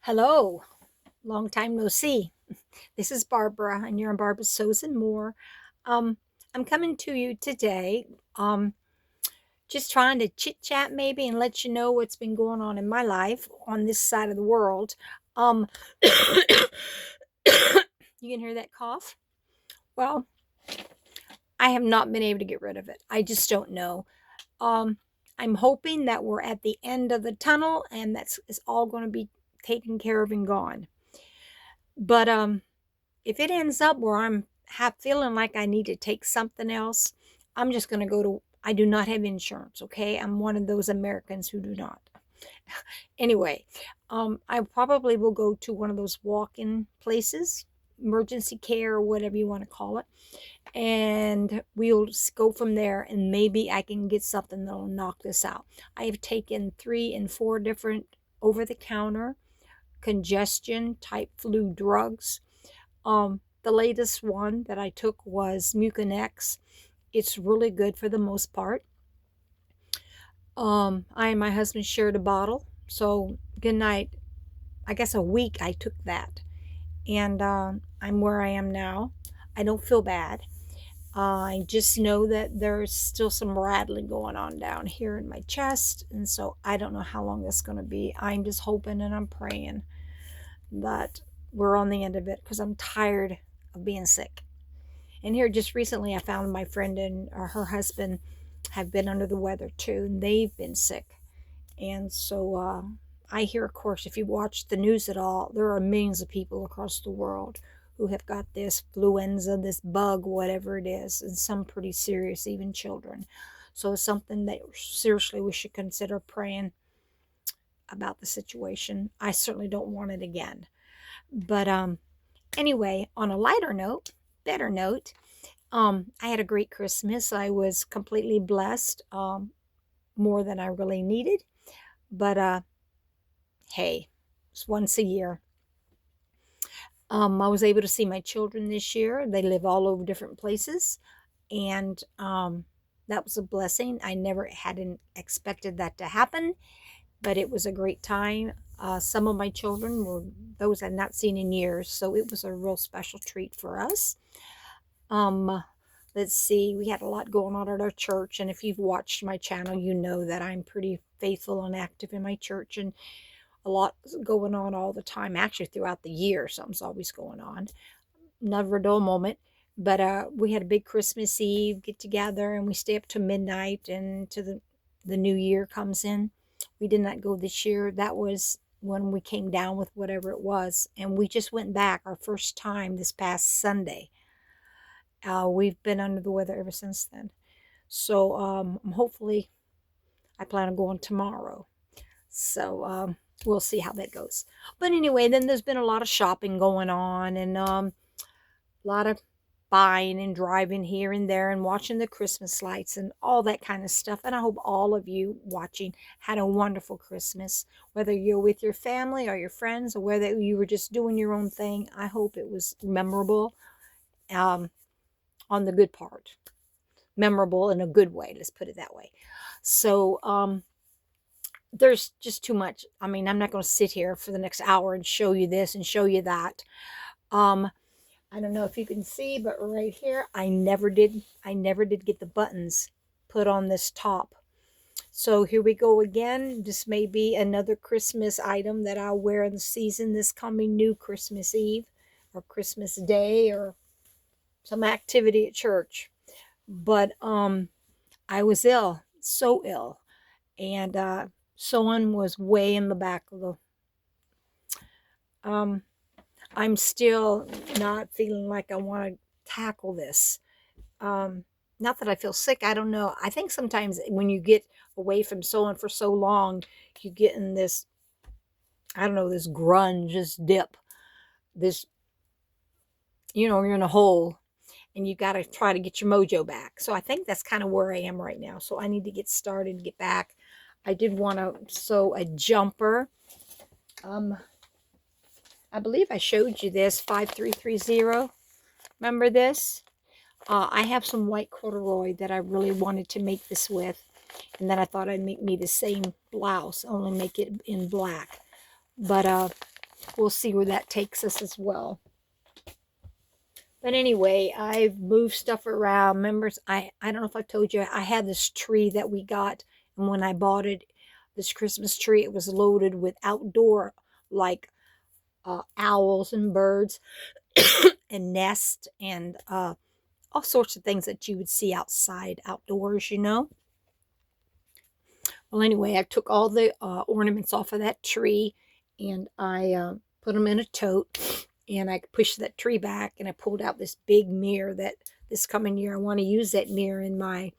Hello, long time no see. This is Barbara, and you're on Barbara's Sews and More. Um, I'm coming to you today, um, just trying to chit chat maybe and let you know what's been going on in my life on this side of the world. Um, you can hear that cough? Well, I have not been able to get rid of it. I just don't know. Um, I'm hoping that we're at the end of the tunnel and that's it's all going to be taken care of and gone. But if it ends up where I'm feeling like I need to take something else, I'm just going to go to. I do not have insurance. Okay, I'm one of those Americans who do not. Anyway, I probably will go to one of those walk-in places, emergency care or whatever you want to call it, and we'll go from there. And maybe I can get something that'll knock this out. I have taken 3 and 4 different over-the-counter congestion type flu drugs. The latest one that I took was Mucinex. It's really good for the most part. I and my husband shared a bottle. So good night. I guess a week I took that. And I'm where I am now. I don't feel bad. I just know that there's still some rattling going on down here in my chest. And so I don't know how long that's going to be. I'm just hoping and I'm praying that we're on the end of it because I'm tired of being sick. And here, just recently, I found my friend and her husband have been under the weather too, and they've been sick. And so I hear, of course, if you watch the news at all, there are millions of people across the world who have got this fluenza, this bug, whatever it is, and some pretty serious, even children. So it's something that seriously we should consider praying about the situation. I certainly don't want it again. But anyway, on a lighter note, better note, I had a great Christmas. I was completely blessed, more than I really needed. But hey, it's once a year. I was able to see my children this year. They live all over different places, and that was a blessing. I never hadn't expected that to happen, but it was a great time. Some of my children were those I'd not seen in years, so it was a real special treat for us. Um, let's see, we had a lot going on at our church, and if you've watched my channel, you know that I'm pretty faithful and active in my church, and a lot going on all the time. Actually, throughout the year, something's always going on. Never a dull moment. But we had a big Christmas Eve get together, and we stay up to midnight, and to the new year comes in. We did not go this year. That was when we came down with whatever it was, and we just went back our first time this past Sunday. We've been under the weather ever since then. So hopefully, I plan on going tomorrow. So we'll see how that goes. But anyway, then there's been a lot of shopping going on, and a lot of buying and driving here and there and watching the Christmas lights and all that kind of stuff. And I hope all of you watching had a wonderful Christmas, whether you're with your family or your friends or whether you were just doing your own thing. I hope it was memorable, um, on the good part, memorable in a good way. Let's put it that way. So there's just too much. I mean, I'm not going to sit here for the next hour and show you this and show you that. Um, I don't know if you can see, but right here, I never did get the buttons put on this top. So here we go again. This may be another Christmas item that I'll wear in the season this coming new Christmas Eve or Christmas Day or some activity at church. But I was ill, so ill, and someone was way in the back of the. Um, I'm still not feeling like I want to tackle this. Um, Not that I feel sick. I don't know. I think sometimes when you get away from someone for so long, you get in this, I don't know, this grunge, this dip, this, you're in a hole and you got to try to get your mojo back. So I think that's kind of where I am right now. So I need to get started, get back. I did want to sew a jumper. Um, I believe I showed you this 5330. Remember this? I have some white corduroy that I really wanted to make this with. And then I thought I'd make me the same blouse, only make it in black. But we'll see where that takes us as well. But anyway, I've moved stuff around. Members, I don't know if I told you, I had this tree that we got, and when I bought it, this Christmas tree, it was loaded with outdoor, like owls and birds and nests and all sorts of things that you would see outside, outdoors, you know. Well, anyway, I took all the ornaments off of that tree, and I put them in a tote, and I pushed that tree back, and I pulled out this big mirror that this coming year I want to use that mirror in my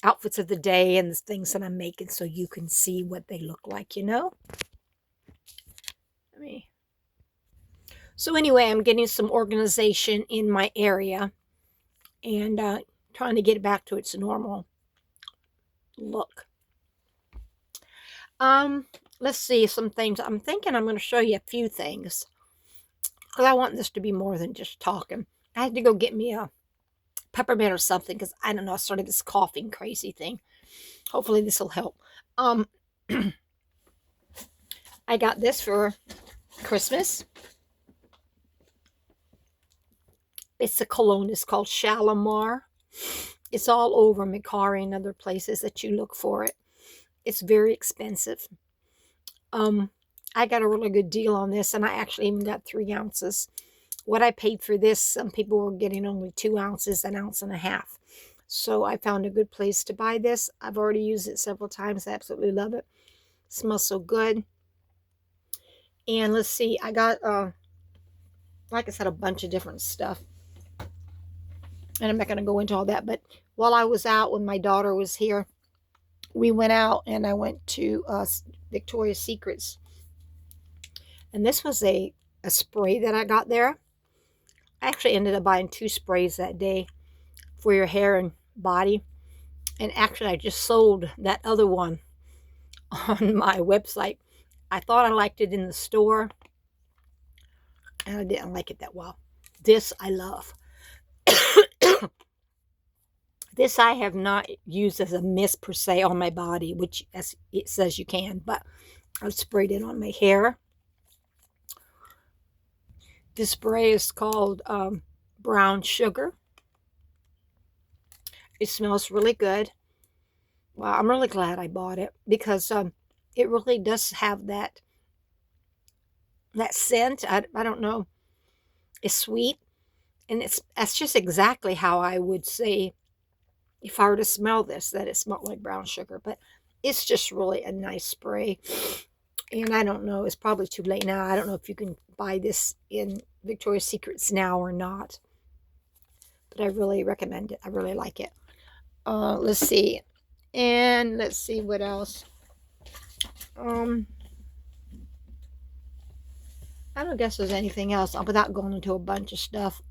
outfits of the day and the things that I'm making, so you can see what they look like, you know. So anyway, I'm getting some organization in my area and trying to get it back to its normal look. Let's see some things. I'm thinking I'm going to show you a few things because I want this to be more than just talking. I had to go get me a peppermint or something because I don't know, I started this coughing crazy thing. Hopefully this will help. I got this for Christmas. It's a cologne. It's called Shalimar. It's all over Mercari and other places that you look for it. It's very expensive. I got a really good deal on this, and I actually even got 3 ounces. What I paid for this, some people were getting only 2 ounces, 1.5 ounces. So I found a good place to buy this. I've already used it several times. I absolutely love it. It smells so good. And let's see, I got, like I said, a bunch of different stuff. And I'm not going to go into all that, but while I was out, when my daughter was here, we went out and I went to Victoria's Secrets. And this was a spray that I got there. I actually ended up buying 2 sprays that day for your hair and body. And actually, I just sold that other one on my website. I thought I liked it in the store, and I didn't like it that well. This I love. This I have not used as a mist per se on my body, which as it says you can, but I've sprayed it on my hair. This spray is called Brown Sugar. It smells really good. Well, I'm really glad I bought it because it really does have that scent. I don't know. It's sweet, and that's just exactly how I would say if I were to smell this, that it smelled like brown sugar. But it's just really a nice spray. And I don't know, it's probably too late now. I don't know if you can buy this in Victoria's Secrets now or not. But I really recommend it. I really like it. Let's see. And let's see what else. I don't guess there's anything else without going into a bunch of stuff.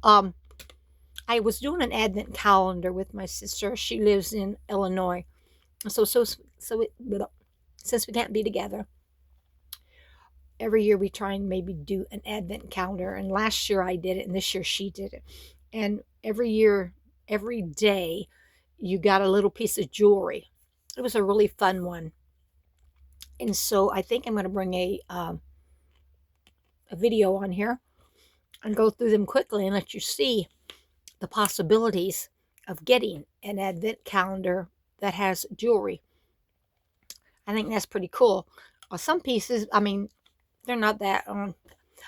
I was doing an advent calendar with my sister. She lives in Illinois. So since we can't be together, every year we try and maybe do an advent calendar. And last year I did it, and this year she did it. And every year, every day, you got a little piece of jewelry. It was a really fun one. And so I think I'm going to bring a video on here and go through them quickly and let you see the possibilities of getting an advent calendar that has jewelry. I think that's pretty cool. Some pieces, I mean, they're not that.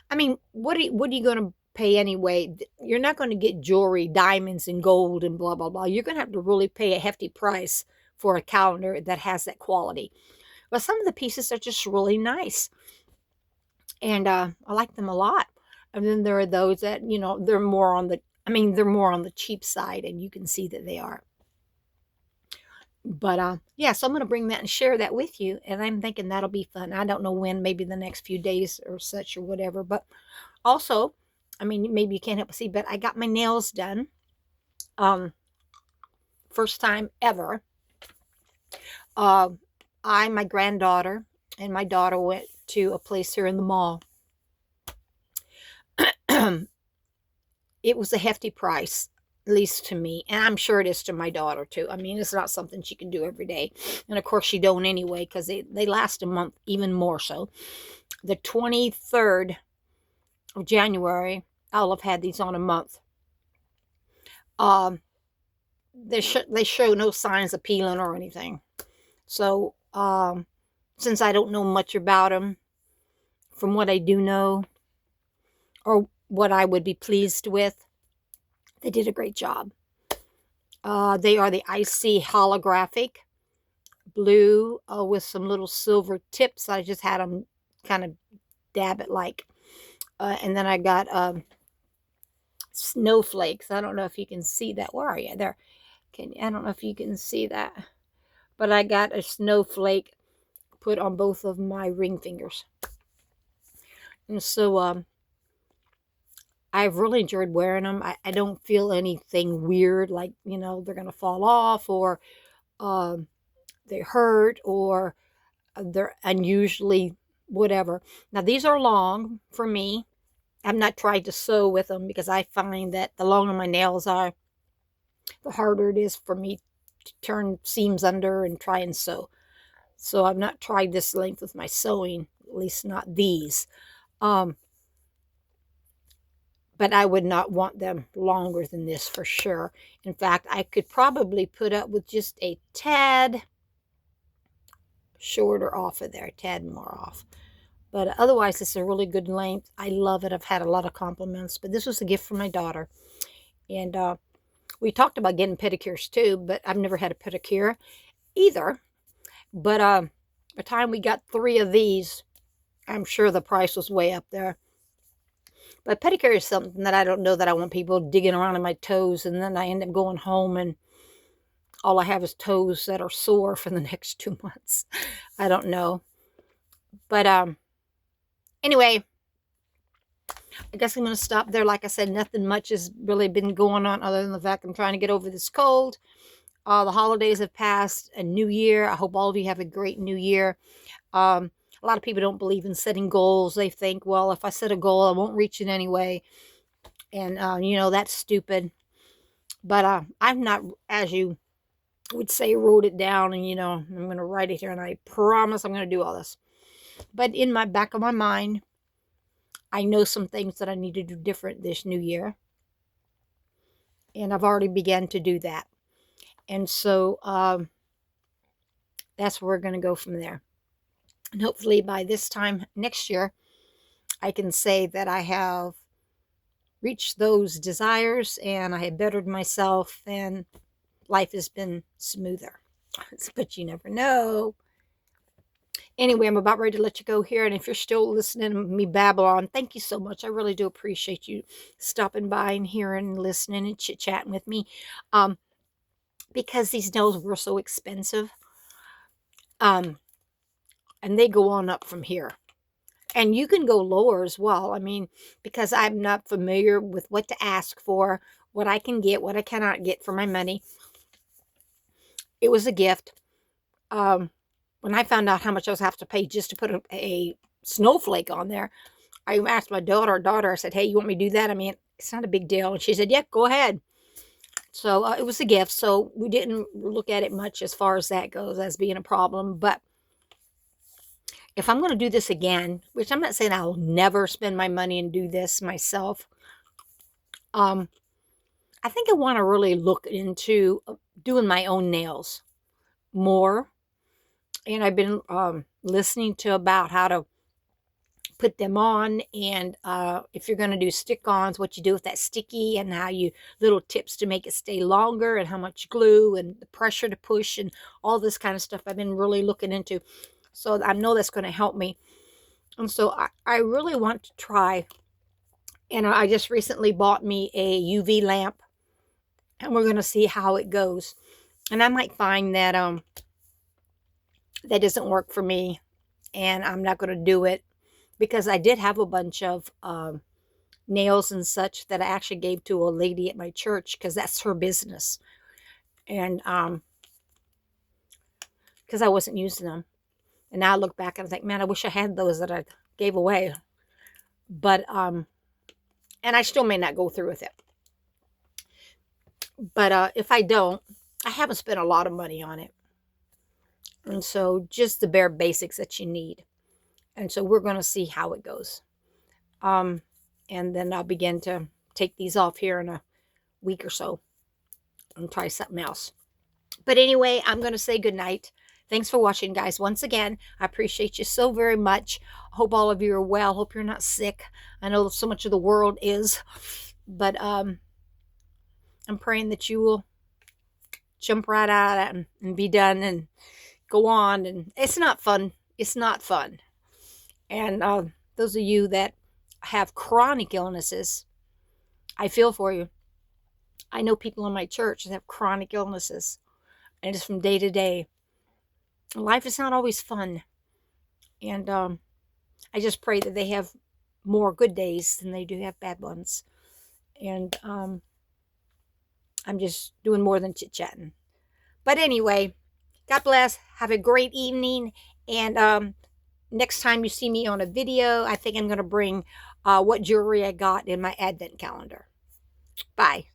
I mean, what are you going to pay anyway? You're not going to get jewelry, diamonds and gold and blah blah blah. You're going to have to really pay a hefty price for a calendar that has that quality. But some of the pieces are just really nice, and I like them a lot. And then there are those that, you know, they're more on the cheap side, and you can see that they are. But yeah, so I'm going to bring that and share that with you, and I'm thinking that'll be fun. I don't know when, maybe the next few days or such or whatever. But also, I mean, maybe you can't help but see, but I got my nails done. First time ever. My granddaughter and my daughter went to a place here in the mall. It was a hefty price, at least to me, and I'm sure it is to my daughter too. I mean, it's not something she can do every day, and of course she don't anyway, because they last a month, even more so. The 23rd of January, I'll have had these on a month. Um, they show no signs of peeling or anything. So, since I don't know much about them, from what I do know, or what I would be pleased with, they did a great job. They are the Icy Holographic blue with some little silver tips. I just had them kind of dab it like. And then I got snowflakes. I don't know if you can see that. Where are you? There. I don't know if you can see that. But I got a snowflake put on both of my ring fingers. And so I've really enjoyed wearing them. I don't feel anything weird, like, they're going to fall off, or they hurt, or they're unusually whatever. Now, these are long for me. I've not tried to sew with them because I find that the longer my nails are, the harder it is for me to turn seams under and try and sew. So I've not tried this length with my sewing, at least not these. But I would not want them longer than this for sure. In fact, I could probably put up with just a tad shorter off of there, a tad more off. But otherwise, it's a really good length. I love it. I've had a lot of compliments. But this was a gift from my daughter. And we talked about getting pedicures too, but I've never had a pedicure either. But by the time we got 3 of these, I'm sure the price was way up there. But pedicure is something that I don't know that I want people digging around in my toes, and then I end up going home and all I have is toes that are sore for the next 2 months. I don't know. But anyway, I guess I'm going to stop there. Like I said, nothing much has really been going on other than the fact I'm trying to get over this cold. The holidays have passed, a new year. I hope all of you have a great new year. A lot of people don't believe in setting goals. They think, well, if I set a goal, I won't reach it anyway. And, that's stupid. But I've not, as you would say, wrote it down. And, I'm going to write it here. And I promise I'm going to do all this. But in my back of my mind, I know some things that I need to do different this new year. And I've already begun to do that. And so that's where we're going to go from there. And hopefully by this time next year, I can say that I have reached those desires and I have bettered myself and life has been smoother. But you never know. Anyway, I'm about ready to let you go here. And if you're still listening to me babble on, thank you so much. I really do appreciate you stopping by and hearing and listening and chit-chatting with me. Because these nails were so expensive. And they go on up from here. And you can go lower as well. I mean, because I'm not familiar with what to ask for, what I can get, what I cannot get for my money. It was a gift. When I found out how much I was have to pay just to put a snowflake on there, I asked my daughter, I said, hey, you want me to do that? I mean, it's not a big deal. And she said, yeah, go ahead. So it was a gift. So we didn't look at it much as far as that goes as being a problem. But if I'm going to do this again, which I'm not saying I'll never spend my money and do this myself, I think I want to really look into doing my own nails more. And I've been listening to about how to put them on, and if you're going to do stick-ons, what you do with that sticky, and how you little tips to make it stay longer, and how much glue and the pressure to push and all this kind of stuff I've been really looking into. So I know that's going to help me. And so I really want to try. And I just recently bought me a UV lamp, and we're going to see how it goes. And I might find that that doesn't work for me, and I'm not going to do it, because I did have a bunch of nails and such that I actually gave to a lady at my church, because that's her business. And because I wasn't using them. And now I look back and I think, man, I wish I had those that I gave away. But, and I still may not go through with it. But if I don't, I haven't spent a lot of money on it. And so just the bare basics that you need. And so we're going to see how it goes. And then I'll begin to take these off here in a week or so and try something else. But anyway, I'm going to say good night. Thanks for watching, guys. Once again, I appreciate you so very much. Hope all of you are well. Hope you're not sick. I know so much of the world is. But I'm praying that you will jump right out and be done and go on. And it's not fun. It's not fun. And those of you that have chronic illnesses, I feel for you. I know people in my church that have chronic illnesses. And it's from day to day. Life is not always fun. And I just pray that they have more good days than they do have bad ones. And I'm just doing more than chit-chatting. But anyway, God bless. Have a great evening. And next time you see me on a video, I think I'm going to bring what jewelry I got in my advent calendar. Bye.